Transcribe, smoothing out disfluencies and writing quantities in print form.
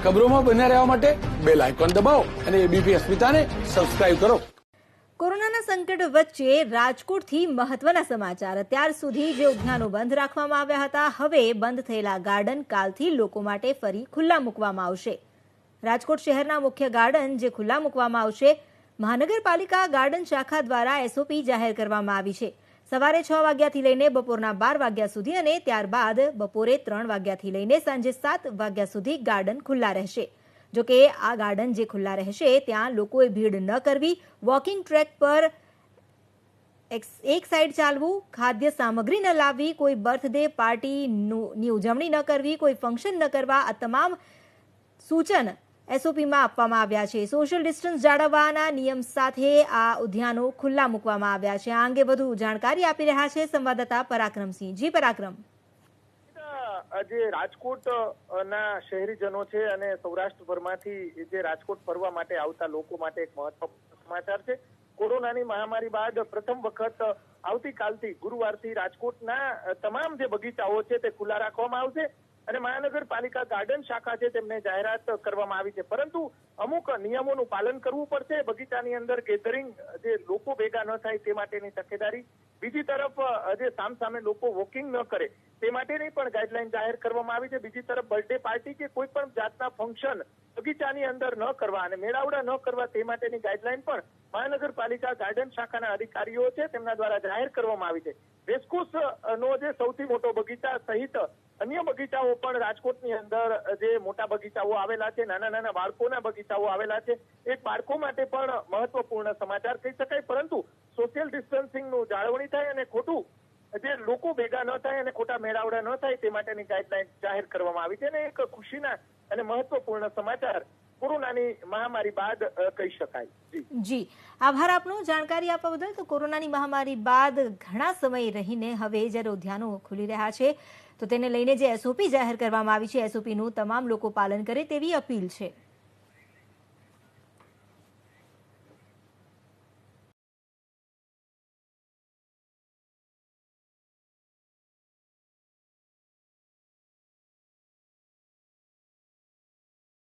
ખબરોમાં બન્યા રહેવા માટે બેલ આઇકોન દબાવો અને એબીપી અસ્મિતાને સબસ્ક્રાઇબ કરો। કોરોનાના સંકટ વચ્ચે રાજકોટથી મહત્વના સમાચાર। અત્યાર સુધી જે ઉદ્યાનો બંધ રાખવામાં આવ્યા હતા, હવે બંધ થયેલા ગાર્ડન કાલથી લોકો માટે ફરી ખુલ્લા મૂકવામાં આવશે। રાજકોટ શહેરના મુખ્ય ગાર્ડન જે ખુલ્લા મૂકવામાં આવશે, મહાનગરપાલિકા ગાર્ડન શાખા દ્વારા એસઓપી જાહેર કરવામાં આવી છે। સવારે 6 વાગ્યાથી લઈને બપોરના 12 વાગ્યા સુધી અને ત્યારબાદ બપોરે 3 વાગ્યાથી લઈને સાંજે 7 વાગ્યા સુધી ગાર્ડન ખુલ્લા રહેશે। જોકે આ ગાર્ડન જે ખુલ્લા રહેશે ત્યાં લોકોએ ભીડ ન કરવી, વોકિંગ ટ્રેક પર એક સાઈડ ચાલવું, ખાદ્ય સામગ્રી ન લાવવી, કોઈ બર્થડે પાર્ટીની ઉજવણી ન કરવી, કોઈ ફંક્શન ન કરવા, આ તમામ સૂચન એસઓપીમાં આપવામાં આવ્યા છે। સોશિયલ ડિસ્ટન્સ જાળવવાના નિયમ સાથે આ ઉદ્યાનો ખુલ્લા મૂકવામાં આવ્યા છે। આ અંગે વધુ જાણકારી આપી રહ્યા છે સંવાદદાતા પરાક્રમસિંહ। જી પરાક્રમ। જે રાજકોટ ના શહેરીજનો છે અને સૌરાષ્ટ્રભરમાંથી જે રાજકોટ ફરવા માટે આવતા લોકો માટે એક મહત્વપૂર્ણ સમાચાર છે। કોરોનાની મહામારી બાદ પ્રથમ વખત આવતીકાલથી ગુરુવારથી રાજકોટના તમામ જે બગીચાઓ છે તે ખુલ્લા રાખવામાં આવશે અને મહાનગરપાલિકા ગાર્ડન શાખા છે તેમને જાહેરાત કરવામાં આવી છે, પરંતુ અમુક નિયમોનું પાલન કરવું પડશે। બગીચાની અંદર ગેધરિંગ જે લોકો ભેગા ન થાય તે માટેની તકેદારી, બીજી તરફ જે સામસામે લોકો વોકિંગ ન કરે તે માટેની પણ ગાઈડલાઈન જાહેર કરવામાં આવી છે। બીજી તરફ બર્થડે પાર્ટી કે કોઈ પણ જાતના ફંક્શન બગીચાની અંદર ન કરવા અને મેળાવડા ન કરવા તે માટેની ગાઈડલાઈન પણ મહાનગરપાલિકા ગાર્ડન શાખાના અધિકારીઓ છે તેમના દ્વારા જાહેર કરવામાં આવી છે। રેસકોર્સ નો જે સૌથી મોટો બગીચા સહિત અન્ય બગીચાઓ પણ રાજકોટની અંદર જે મોટા બગીચાઓ આવેલા છે, નાના નાના બાળકોના બગીચાઓ આવેલા છે, એ બાળકો માટે પણ મહત્વપૂર્ણ સમાચાર કહી શકાય। પરંતુ સોશિયલ ડિસ્ટન્સિંગનું જાળવણી થાય અને ખોટું જે લોકો ભેગા ન થાય અને ખોટા મેળાવડા ન થાય તે માટેની ગાઈડલાઈન જાહેર કરવામાં આવી છે અને એક ખુશીના અને મહત્વપૂર્ણ સમાચાર કોરોનાની મહામારી બાદ કહી શકાય। જી આભાર આપનો જાણકારી આપવા બદલ। તો કોરોનાની મહામારી બાદ ઘણા સમય રહીને હવે જ્યારે ઉદ્યાનો ખુલી રહ્યા છે તો તેને લઈને જે એસઓપી જાહેર કરવામાં આવી છે, એસઓપીનું તમામ લોકો પાલન કરે તેવી અપીલ છે।